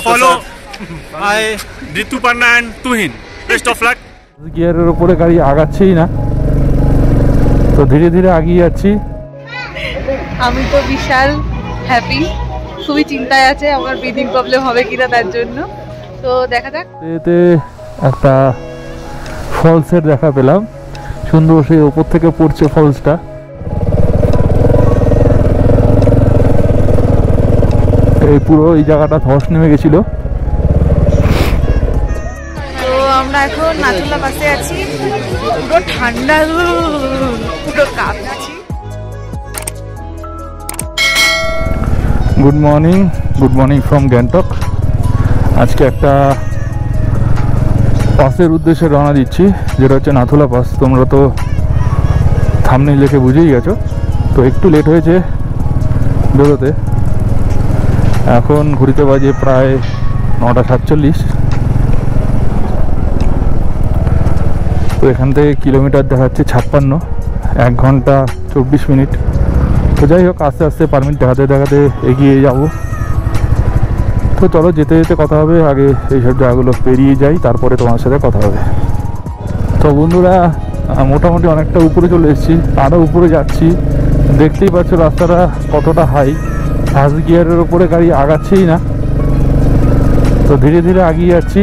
follow by Rituparna and Tuhin. Best of luck. গিয়ারের উপরে গাড়ি আগাচ্ছেই না, তো ধীরে ধীরে আগিয়ে যাচ্ছি। আমি তো বিশাল হ্যাপি, খুবই চিন্তায় আছে আমার ব্রিদিং প্রবলেম হবে কিনা তার জন্য। তো দেখা যাক। এতে একটা ফলসের দেখা পেলাম, সুন্দর, সেই উপর থেকে পড়ছে ফলসটা। এই পুরো এই জায়গাটা ধস নেমে গেছিল। তো আমরা এখন নাথুলা বাসে আছি, পুরো ঠান্ডা, পুরো কাঁপছি। Good morning from Gangtok. আজকে একটা পাসের উদ্দেশ্যে রওনা দিচ্ছি, যেটা হচ্ছে নাথুলা পাস। তোমরা তো থাম্বনেইল দেখে বুঝেই গেছো। তো একটু লেট হয়েছে বেরোতে, এখন ঘুরিতে বাজে প্রায় 9:47। তো এখান থেকে কিলোমিটার দেখাচ্ছে 56, 1 ঘন্টা 24 মিনিট। তো যাই হোক, আস্তে আস্তে পারমিট দেখাতে দেখাতে এগিয়ে যাব। তো চলো, যেতে যেতে কথা হবে, আগে এইসব জায়গাগুলো পেরিয়ে যাই, তারপরে তোমার সাথে কথা হবে। তো বন্ধুরা, মোটামুটি অনেকটা উপরে চলে এসেছি, আরও উপরে যাচ্ছি। দেখতেই পাচ্ছ রাস্তাটা কতটা হাই, ফার্স্ট গিয়ারের উপরে গাড়ি আগাচ্ছেই না, তো ধীরে ধীরে আগিয়ে যাচ্ছি।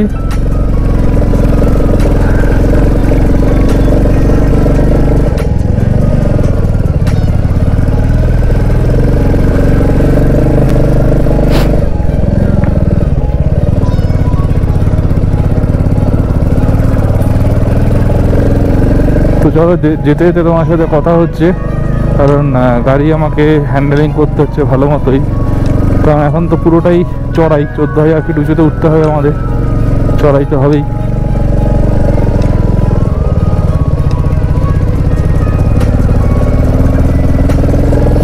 তো চলো, যেতে যেতে তোমার সাথে কথা হচ্ছে, কারণ গাড়ি আমাকে হ্যান্ডেলিং করতে হচ্ছে ভালো মতোই, কারণ এখন তো পুরোটাই চড়াই, 14,000 ফিট উঁচুতে উঠতে হবে আমাদের, চড়াইতে হবেই।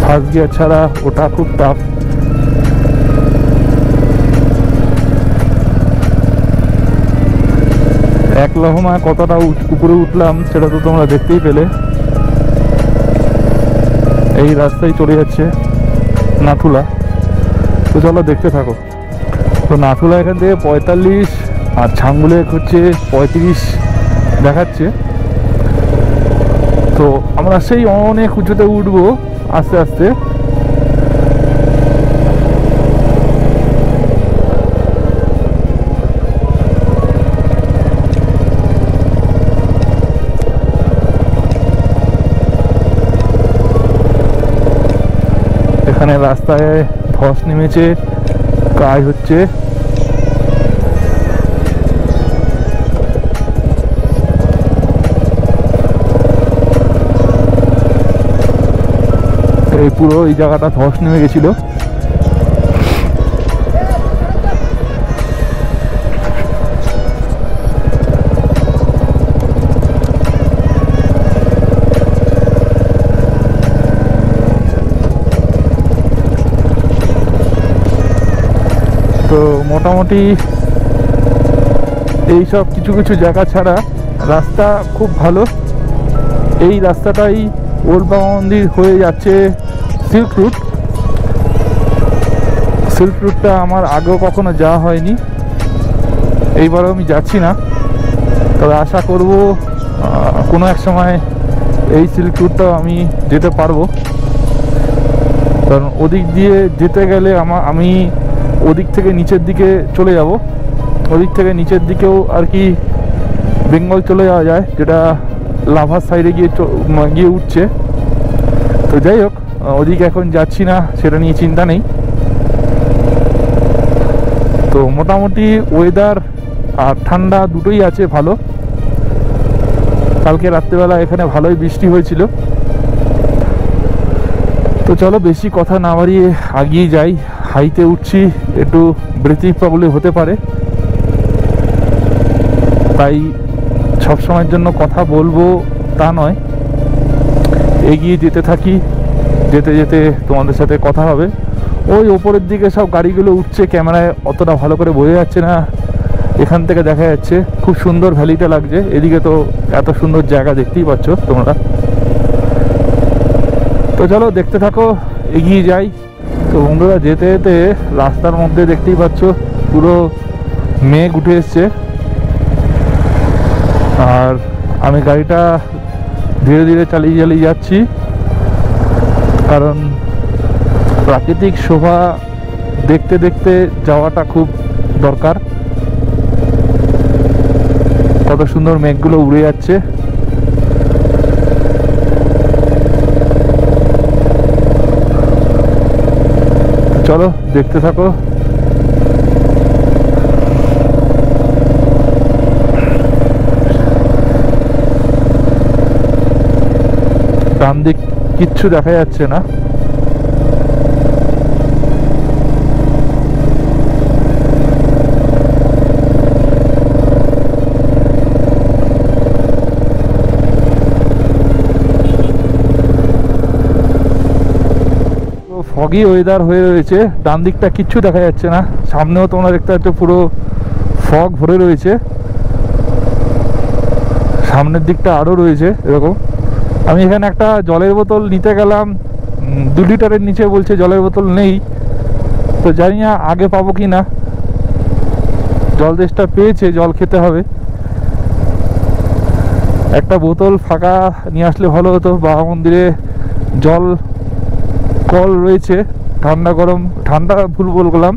ফার্স্ট গিয়ার ছাড়া ওটা খুব টাফ। এক লহমায় কতটা উপরে উঠলাম সেটা তো তোমরা দেখতেই পেলে। এই রাস্তায় চলে যাচ্ছে নাথুলা। তো চলো দেখতে থাকো। তো নাথুলা এখান থেকে 45 আর ছাঙ্গুলেক হচ্ছে 35 দেখাচ্ছে। তো আমরা সেই অনেক উঁচুতে উঠবো আস্তে আস্তে। এখানে রাস্তায় ধস নেমেছে, কাজ হচ্ছে। এই পুরো এই জায়গাটা ধস নেমে গেছিল। তো মোটামুটি এইসব কিছু কিছু জায়গা ছাড়া রাস্তা খুব ভালো। এই রাস্তাটাই ওল্ড বাবা মন্দির হয়ে যাচ্ছে সিল্ক রুট। সিল্ক রুটটা আমার আগেও কখনো যাওয়া হয়নি, এইবারও আমি যাচ্ছি না, তবে আশা করব কোনো এক সময় এই সিল্ক রুটটাও আমি যেতে পারবো। কারণ ওদিক দিয়ে যেতে গেলে আমি ওদিক থেকে নিচের দিকে চলে যাব, ওদিক থেকে নিচের দিকেও আর কি বেঙ্গল চলে যাওয়া যায়, যেটা লাভার সাইডে গিয়ে উঠছে। তো যাই হোক, ওদিকে এখন যাচ্ছি না, সেটা নিয়ে চিন্তা নেই। তো মোটামুটি ওয়েদার আর ঠান্ডা দুটোই আছে ভালো। কালকে রাত্রেবেলা এখানে ভালোই বৃষ্টি হয়েছিল। তো চলো, বেশি কথা না বাড়িয়ে আগিয়ে যাই। হাইতে উঠছি, একটু ব্রিথিং প্রবলেম হতে পারে, তাই সবসময়ের জন্য কথা বলবো তা নয়, এগিয়ে যেতে থাকি, যেতে যেতে তোমাদের সাথে কথা হবে। ওই ওপরের দিকে সব গাড়িগুলো উঠছে, ক্যামেরায় অতটা ভালো করে বোঝা যাচ্ছে না, এখান থেকে দেখা যাচ্ছে। খুব সুন্দর ভ্যালিটা লাগছে, এদিকে তো এত সুন্দর জায়গা দেখতেই পাচ্ছ তোমরা। তো চলো দেখতে থাকো, এগিয়ে যাই। তো বন্ধুরা যেতে যেতে রাস্তার মধ্যে দেখতেই পাচ্ছ পুরো মেঘ উঠে এসছে, আর আমি গাড়িটা ধীরে ধীরে চালিয়ে যাচ্ছি, কারণ প্রাকৃতিক শোভা দেখতে দেখতে যাওয়াটা খুব দরকার। কত সুন্দর মেঘগুলো উড়ে যাচ্ছে। চলো দেখতে থাকো। ডান দিক কিচ্ছু দেখা যাচ্ছে না। ফগি ওয়েদার হয়ে রয়েছে, ডান দিকটা কিচ্ছু দেখা যাচ্ছে না, সামনেও তোমরা দেখতে পাচ্ছ পুরো ফগ ভরে রয়েছে, সামনের দিকটা আরও রয়েছে এরকম। আমি এখানে একটা জলের বোতল নিতে গেলাম, 2 লিটারের নিচে বলছে জলের বোতল নেই, তো জানি না আগে পাবো কি না। জল দেশটা পেয়েছে, জল খেতে হবে। একটা বোতল ফাঁকা নিয়ে আসলে ভালো হতো। বাবা মন্দিরে জল কল রয়েছে, ঠান্ডা গরম, ঠান্ডা ভুল বললাম,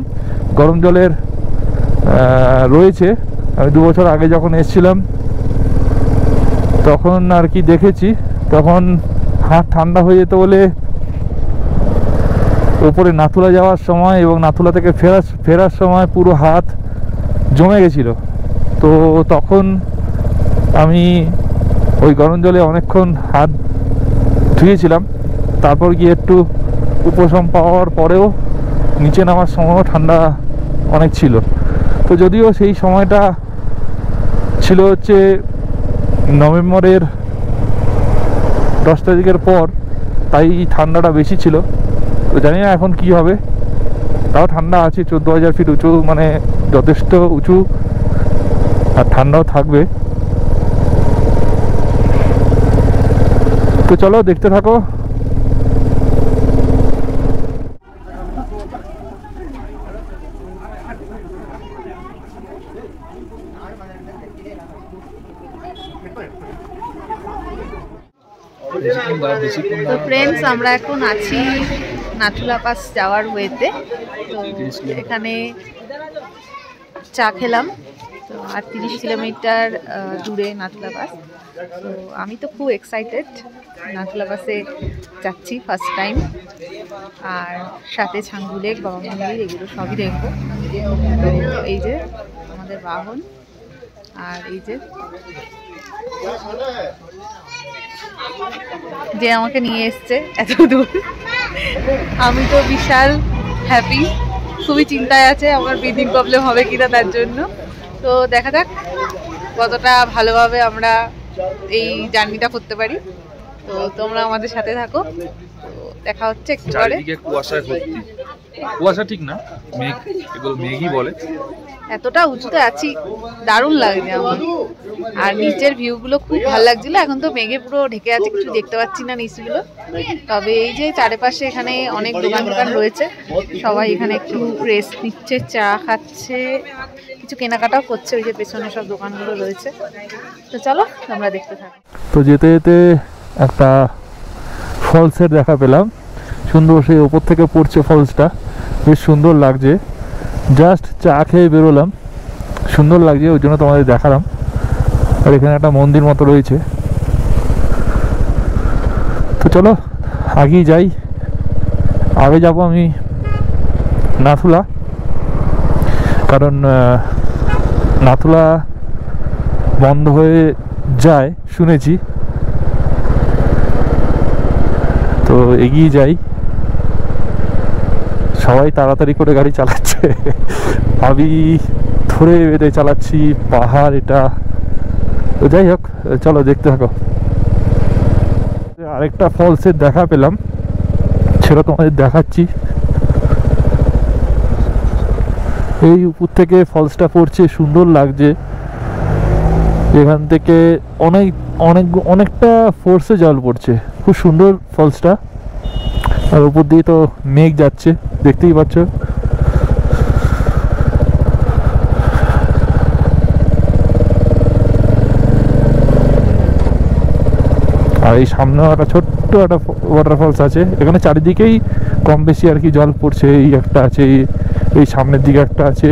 গরম জলের রয়েছে। আমি 2 বছর আগে যখন এসেছিলাম তখন আর কি দেখেছি, তখন হাত ঠান্ডা হয়ে যেত বলে ওপরে নাথুলা যাওয়ার সময় এবং নাথুলা থেকে ফেরার সময় পুরো হাত জমে গেছিল। তো তখন আমি ওই গরম জলে অনেকক্ষণ হাত ধুয়েছিলাম, তারপর গিয়ে একটু উপশম পাওয়ার পরেও নিচে নামার সময়ও ঠান্ডা অনেক ছিল। তো যদিও সেই সময়টা ছিল হচ্ছে নভেম্বরের 10 তারিখের পর, তাই ঠান্ডাটা বেশি ছিল। তো জানি না এখন কি হবে, তাও ঠান্ডা আছে। 14,000 ফিট উঁচু, মানে যথেষ্ট উঁচু, আর ঠান্ডাও থাকবে। তো চলো দেখতে থাকো। তো ফ্রেন্ডস, আমরা এখন আছি নাথুলা পাস যাওয়ার ওয়েতে। তো এখানে চা খেলাম, তো আর 30 কিলোমিটার দূরে নাথুলা পাস। তো আমি তো খুব এক্সাইটেড, নাথুলা পাসে যাচ্ছি ফার্স্ট টাইম, আর সাথে ছাঙ্গু লেক, বাবা মন্দির, এগুলো সবই দেখবো। তো এই যে আমাদের বাহন, আর এই যে আমাকে নিয়ে এসছে এত দূর। আমি তো বিশাল হ্যাপি, খুবই চিন্তায় আছে আমার ব্রিদিং প্রবলেম হবে কিনা তার জন্য। তো দেখা যাক কতটা ভালোভাবে আমরা এই জার্নিটা করতে পারি। তো তোমরা আমাদের সাথে থাকো, তো দেখা হচ্ছে একটু পরে। কুয়াশায় ভর্তি, কুয়াশা ঠিক না, মেঘ, এগুলো মেঘই বলে। এতটা উঁচুতে আছি, দারুণ লাগছে আমার, আর নিচের ভিউগুলো খুব ভালো লাগছিল। এখন তো মেঘে পুরো ঢেকে আছে, কিছু দেখতে পাচ্ছি না নিচগুলো। তবে এই যে চারিপাশে এখানে অনেক দোকান রয়েছে, সবাই এখানে একটু রেস্ট নিচ্ছে, চা খাচ্ছে, কিছু কেনাকাটাও করছে। ওই যে পেছনে সব দোকানগুলো রয়েছে। তো চলো আমরা দেখতে থাকি। তো যেতে যেতে একটা ফলসের দেখা পেলাম, সুন্দর, সেই ওপর থেকে পড়ছে ফলসটা, বেশ সুন্দর লাগছে। জাস্ট চা খেয়ে বেরোলাম, সুন্দর লাগছে, ওই জন্য তোমাদের দেখালাম। আর এখানে একটা মন্দির মতো রয়েছে। তো চলো আগেই যাই। আগে যাব আমি নাথুলা, কারণ নাথুলা বন্ধ হয়ে যায় শুনেছি। তো এগিয়ে যাই, সবাই তাড়াতাড়ি করে গাড়ি চালাচ্ছে, আমি ধরে বেঁধে চালাচ্ছি, পাহাড় এটা। তো যাই হোক, চলো দেখতে থাকো। আরেকটা ফলসের দেখা পেলাম, সেটা তোমাদের দেখাচ্ছি। এই উপর থেকে ফলসটা পড়ছে, সুন্দর লাগছে। এখান থেকে অনেকটা ফোর্সে জল পড়ছে, খুব সুন্দর ফলসটা। আর উপর দিয়ে তো মেঘ যাচ্ছে, দেখতেই পাচ্ছ। আর এই সামনেও একটা ছোট্ট একটা ওয়াটারফলস আছে, এখানে চারিদিকেই কম বেশি আর কি জল পড়ছে। এই একটা আছে, এই সামনের দিকে একটা আছে।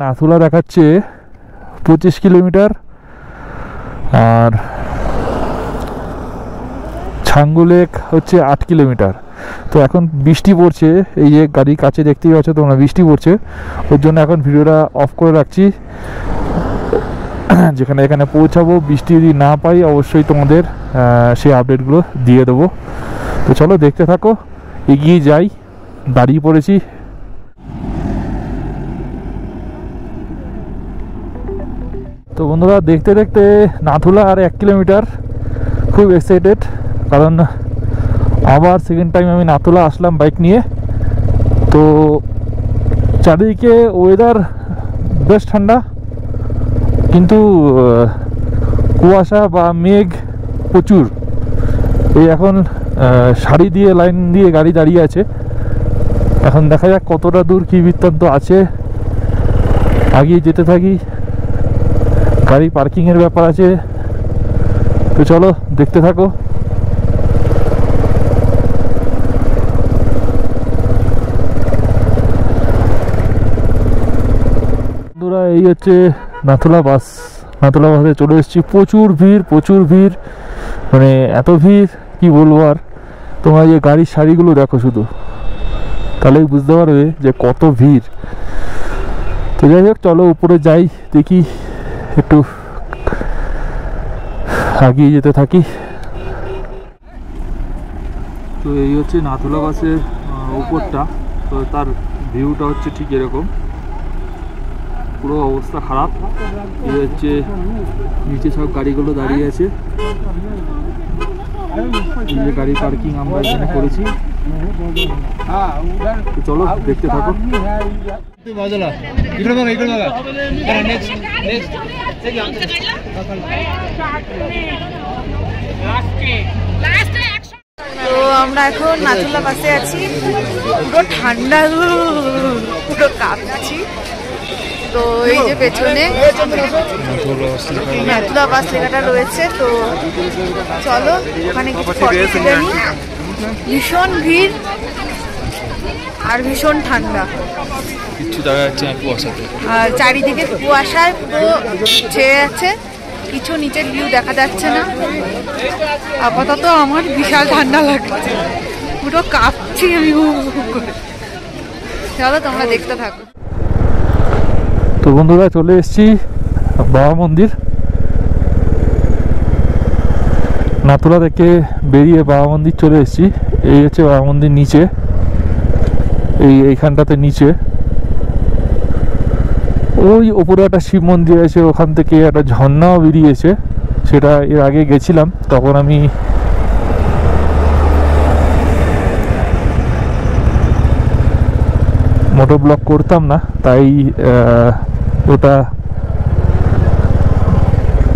নাথুলা দেখাচ্ছে 25 কিলোমিটার, আর ছাঙ্গু লেক হচ্ছে 8 কিলোমিটার। তো এখন বৃষ্টি পড়ছে, এই যে গাড়ির কাছে দেখতেই পাচ্ছ তোমরা, বৃষ্টি পড়ছে, ওর জন্য এখন ভিডিওটা অফ করে রাখছি। যেখানে এখানে পৌঁছাবো, বৃষ্টি যদি না পাই অবশ্যই তোমাদের সেই আপডেটগুলো দিয়ে দেবো। তো চলো দেখতে থাকো, এগিয়ে যাই। দাঁড়িয়ে পড়েছি। তো বন্ধুরা, দেখতে দেখতে নাথুলা আর 1 কিলোমিটার। খুব এক্সাইটেড, কারণ আবার সেকেন্ড টাইম আমি নাথুলা আসলাম বাইক নিয়ে। তো চারিদিকে ওয়েদার বেশ ঠান্ডা, কিন্তু কুয়াশা বা মেঘ প্রচুর। এই এখন সারি দিয়ে লাইন দিয়ে গাড়ি দাঁড়িয়ে আছে। এখন দেখা যাক কতটা দূর কী বৃত্তান্ত আছে। আগিয়ে যেতে থাকি, গাড়ি পার্কিংয়ের ব্যাপার আছে। তো চলো দেখতে থাকো। বন্ধুরা, এই হচ্ছে নাথুলা বাস। নাথুলা বাসে চলে এসেছি। প্রচুর ভিড়, মানে এত ভিড় কি বলবো আর। তোমরা এই গাড়ির সারিগুলো দেখো শুধু, তাহলেই বুঝতে পারবে যে কত ভিড়। তো যাই হোক, চলো উপরে যাই, দেখি, একটু আগিয়ে যেতে থাকি। তো এই হচ্ছে নাথুলা বাসের উপরটা। তো তার ভিউটা হচ্ছে ঠিক এরকম, পুরো অবস্থা খারাপ। এই হচ্ছে নিচে সব গাড়িগুলো দাঁড়িয়ে আছে। এই যে গাড়ি পার্কিং আমরা এখানে করেছি। তো চলো দেখতে থাকো। তো আমরা এখন নাথুলা বাসে আছি, পুরো ঠান্ডা, পুরো কাঁপছি। তো এই যে পেছনে নাথুলা বাস লেখাটা রয়েছে। তো চলো ওখানে কিছু ফটো তুলে নিই। ভীষণ ভিড় আর ভীষণ ঠান্ডা, কিচ্ছু দেখা যাচ্ছে না কুয়াশাতে, আর চারিদিকে কুয়াশায় পুরো ছেয়ে যাচ্ছে, কিছু নিচের ভিউ দেখা যাচ্ছে না। আপাতত আমার বিশাল ঠান্ডা লাগছে, পুরো কাঁপছি আমি। চলো তোমরা দেখতে থাকো। তো বন্ধুরা, চলে এসেছি বাবা মন্দির। নাথুলা থেকে বেরিয়ে বাবা মন্দির চলে এসেছি। এই হচ্ছে বাবা মন্দির নিচে, এইখানটাতে নিচে। ওই ওপরে একটা শিব মন্দির আছে, ওখান থেকে একটা ঝর্ণাও বেরিয়েছে। সেটা এর আগে গেছিলাম, তখন আমি মোটো ব্লগ করতাম না, তাই ওটা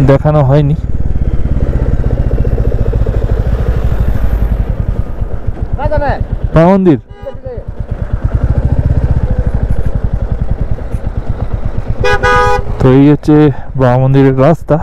দেখানো হয়নি। মন্দির তো এই হচ্ছে বাবা মন্দিরের রাস্তা।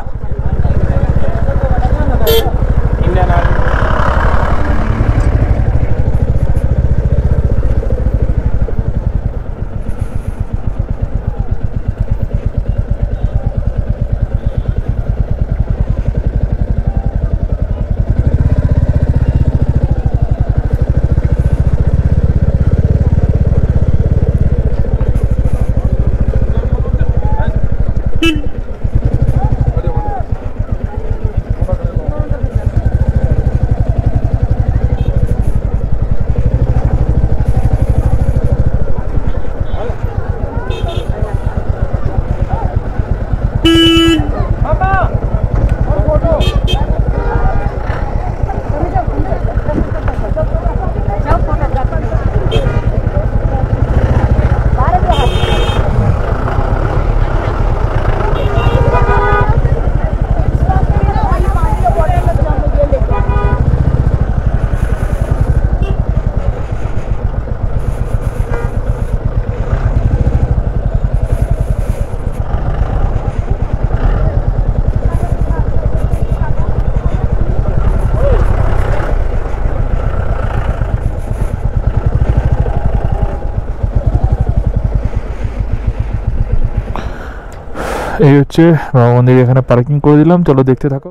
এই হচ্ছে বাবা মন্দির, এখানে পার্কিং করে দিলাম, চলো দেখতে থাকো।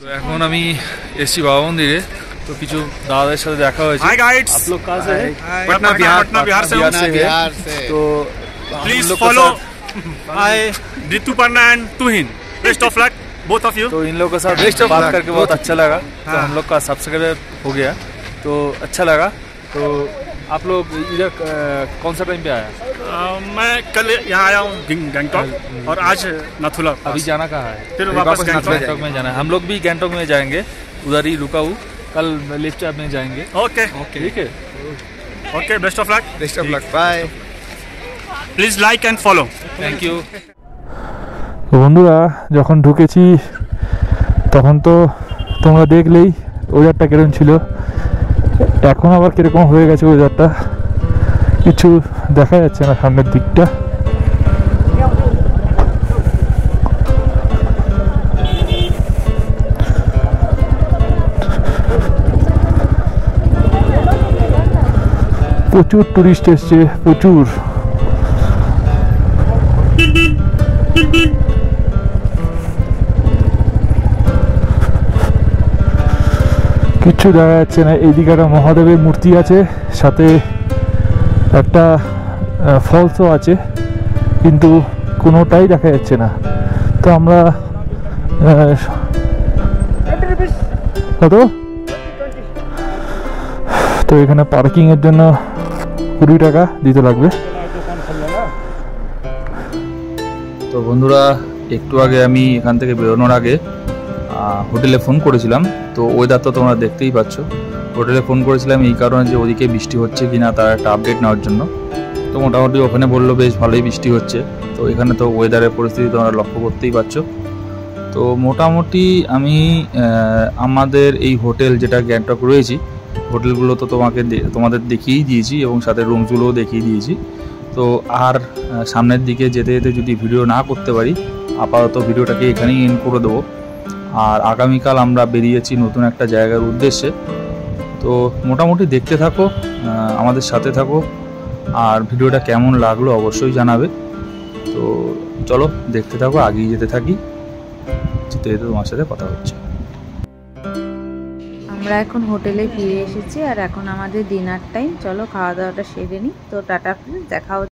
তো এখন আমি এসছি বাবা মন্দিরে, তো কিছু দাদাদের সাথে দেখা হয়েছে। Hi guys, आप लोग कहाँ से हैं? पटना बिहार से हूँ। तो Please follow I Ritu Panna and Tuhin. Best of luck both of you। तो इन लोगों के साथ बात करके बहुत अच्छा लगा। तो हम लोग का सब्सक्राइबर हो गया, तो अच्छा लगा। तो आप लोग इधर कौन सा टाइम पे आया? मैं कल यहाँ आया हूँ गैंगटॉक और आज नाथुला। अभी जाना कहाँ है? फिर वापस गैंगटॉक में जाना है। हम लोग भी गैंगटॉक में जाएंगे, उधर ही रुका हूँ, कल लिफ्ट ऐप में जाएंगे। ओके ठीक है, okay, best of luck, bye. Please like and follow. Thank you. তো বন্ধুরা, যখন ঢুকেছি তখন তো তোমরা দেখলেই ওয়েদারটা কিরকম ছিল, এখন আবার কিরকম হয়ে গেছে ওয়েদারটা, কিছু দেখা যাচ্ছে না সামনের দিকটা। প্রচুর টুরিস্ট এসছে, প্রচুর। কিচ্ছু দেখা যাচ্ছে না। এইদিকে একটা মহাদেবের মূর্তি আছে, সাথে একটা ফলসও আছে, কিন্তু কোনোটাই দেখা যাচ্ছে না। তো আমরা কত, তো এখানে পার্কিংয়ের জন্য 20 টাকা দিতে লাগবে। তো বন্ধুরা, একটু আগে আমি এখান থেকে বেরোনোর আগে হোটেলে ফোন করেছিলাম। তো ওয়েদার তো তোমরা দেখতেই পাচ্ছ। হোটেলে ফোন করেছিলাম এই কারণে যে ওদিকে বৃষ্টি হচ্ছে কি না তার একটা আপডেট নেওয়ার জন্য। তো মোটামুটি ওখানে বললো বেশ ভালোই বৃষ্টি হচ্ছে। তো এখানে তো ওয়েদারের পরিস্থিতি তোমরা লক্ষ্য করতেই পারছো। তো মোটামুটি আমি আমাদের এই হোটেল যেটা গ্যাংটক রয়েছি, হোটেলগুলো তো তোমাদের দেখিয়েই দিয়েছি এবং সাথে রুমসগুলোও দেখিয়ে দিয়েছি। তো আর সামনের দিকে যেতে যেতে যদি ভিডিও না করতে পারি, আপাতত ভিডিওটাকে এখানেই এন্ড করে দেবো। আর আগামীকাল আমরা বেরিয়েছি নতুন একটা জায়গার উদ্দেশ্যে। তো মোটামুটি দেখতে থাকো, আমাদের সাথে থাকো, আর ভিডিওটা কেমন লাগলো অবশ্যই জানাবে। তো চলো দেখতে থাকো, আগিয়ে যেতে থাকি, যেতে যেতে তোমার সাথে কথা হচ্ছে। আমরা এখন হোটেলে ফিরে এসেছি আর এখন আমাদের ডিনার টাইম। চলো খাওয়া দাওয়াটা সেরে নিই। তো টাটা, দেখা হচ্ছে।